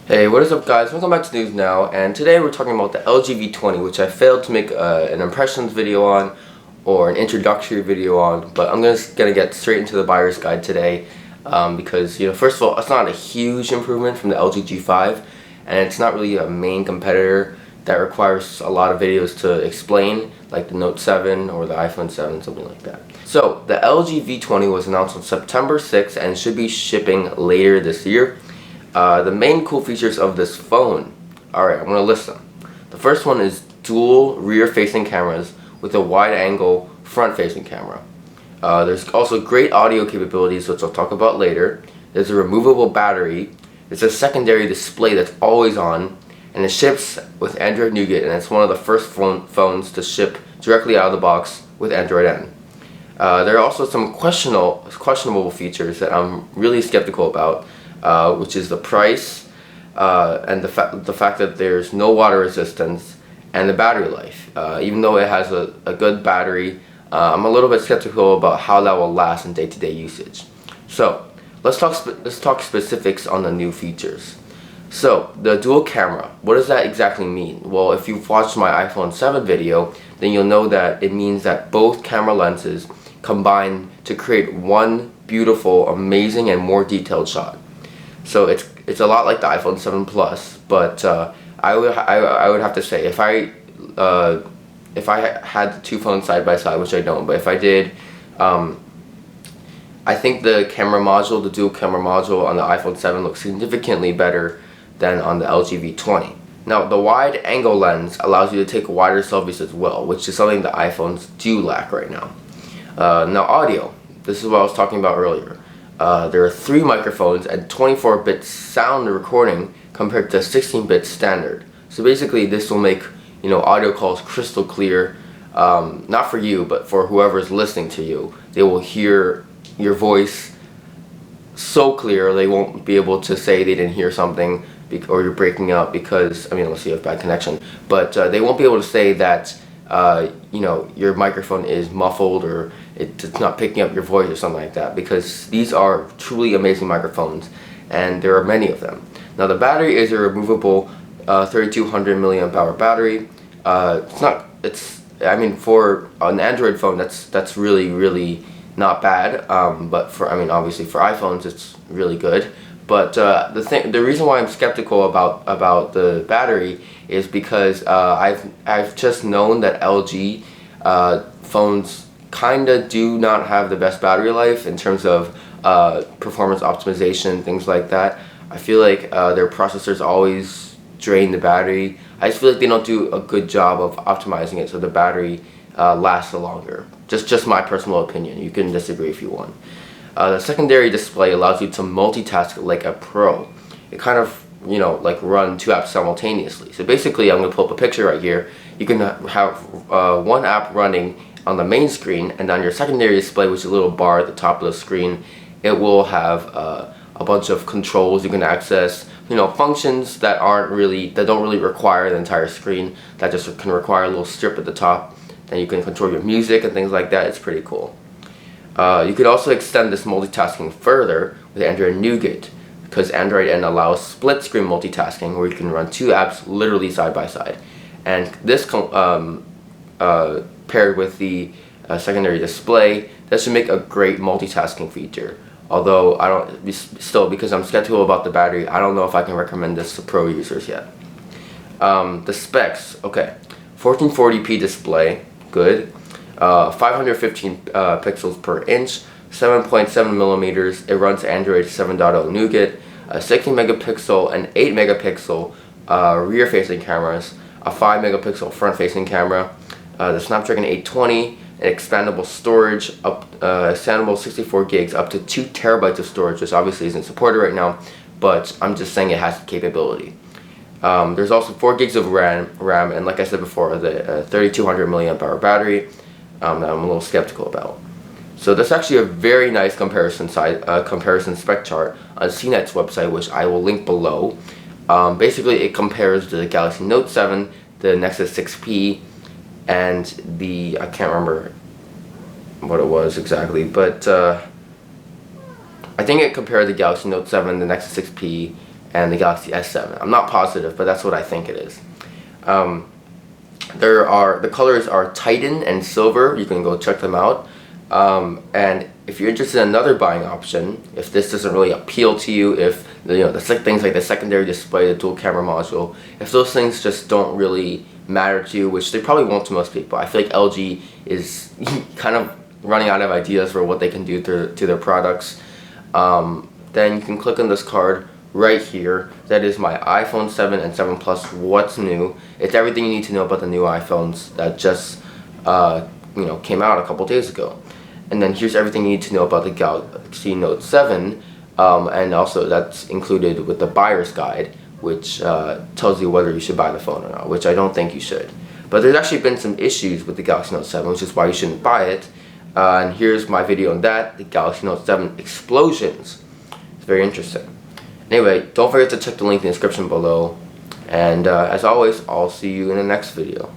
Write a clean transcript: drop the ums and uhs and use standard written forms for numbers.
Hey, what is up guys? Welcome back to News Now, and today we're talking about the LG V20, which I failed to make an impressions video on or an introductory video on, but I'm gonna get straight into the buyer's guide today because, first of all, it's not a huge improvement from the LG G5, and it's not really a main competitor that requires a lot of videos to explain, like the Note 7 or the iPhone 7, something like that. So, the LG V20 was announced on September 6th and should be shipping later this year. The main cool features of this phone, alright, I'm going to list them. The first one is dual rear-facing cameras with a wide-angle front-facing camera. There's also great audio capabilities, which I'll talk about later. There's a removable battery. There's a secondary display that's always on, and it ships with Android Nougat, and it's one of the first phones to ship directly out of the box with Android N. There are also some questionable features that I'm really skeptical about. Which is the price and the fact that there's no water resistance and the battery life. Even though it has a good battery, I'm a little bit skeptical about how that will last in day-to-day usage. So let's talk specifics on the new features. So the dual camera, what does that exactly mean? Well, if you've watched my iPhone 7 video, then you'll know that it means that both camera lenses combine to create one beautiful, amazing, and more detailed shot. So it's a lot like the iPhone 7 Plus, but I would have to say if I had the two phones side by side, which I don't, but if I did, I think the camera module, the dual camera module on the iPhone 7 looks significantly better than on the LG V20. Now the wide angle lens allows you to take wider selfies as well, which is something the iPhones do lack right now. Now audio, this is what I was talking about earlier. There are 3 microphones and 24-bit sound recording compared to 16-bit standard. So basically this will make audio calls crystal clear, not for you but for whoever's listening to you. They will hear your voice so clear they won't be able to say they didn't hear something or you're breaking up because, unless you have bad connection, but they won't be able to say that your microphone is muffled or it's not picking up your voice or something like that, because these are truly amazing microphones and there are many of them. Now the battery is a removable 3200 milliamp hour battery. For an Android phone that's really not bad, but obviously for iPhones it's really good. But the reason why I'm skeptical about the battery is because I've just known that LG phones kinda do not have the best battery life in terms of performance optimization, things like that. I feel like their processors always drain the battery. I just feel like they don't do a good job of optimizing it so the battery lasts longer. Just my personal opinion. You can disagree if you want. The secondary display allows you to multitask like a pro. It kind of run 2 apps simultaneously. So basically, I'm going to pull up a picture right here. You can have one app running on the main screen, and on your secondary display, which is a little bar at the top of the screen, it will have a bunch of controls. You can access functions that don't really require the entire screen, that just can require a little strip at the top. Then you can control your music and things like that. It's pretty cool. You could also extend this multitasking further with Android Nougat, because Android N allows split screen multitasking where you can run 2 apps literally side by side. And this paired with the secondary display, that should make a great multitasking feature. Although because I'm skeptical about the battery, I don't know if I can recommend this to pro users yet. The specs, okay, 1440p display, good. 515 pixels per inch, 7.7 millimeters. It runs Android 7.0 Nougat, a 16 megapixel and 8 megapixel rear-facing cameras, a 5 megapixel front-facing camera, the Snapdragon 820, an expandable storage, expandable 64 gigs up to 2 terabytes of storage, which obviously isn't supported right now, but I'm just saying it has the capability. There's also 4 gigs of RAM, and like I said before, the 3200 milliamp hour battery that I'm a little skeptical about. So that's actually a very nice comparison spec chart on CNET's website, which I will link below. Basically, it compares the Galaxy Note 7, the Nexus 6P, and I can't remember what it was exactly, but I think it compared the Galaxy Note 7, the Nexus 6P, and the Galaxy S7. I'm not positive, but that's what I think it is. The colors are Titan and Silver. You can go check them out. And if you're interested in another buying option, if this doesn't really appeal to you, if the things like the secondary display, the dual camera module, if those things just don't really matter to you, which they probably won't to most people. I feel like LG is kind of running out of ideas for what they can do to their products. Then you can click on this card right here. That is my iPhone 7 and 7 Plus what's new. It's everything you need to know about the new iPhones that just came out a couple days ago. And then here's everything you need to know about the Galaxy Note 7, and also that's included with the buyer's guide, which tells you whether you should buy the phone or not, which I don't think you should. But there's actually been some issues with the Galaxy Note 7, which is why you shouldn't buy it. And here's my video on that, the Galaxy Note 7 explosions. It's very interesting. Anyway, don't forget to check the link in the description below. And as always, I'll see you in the next video.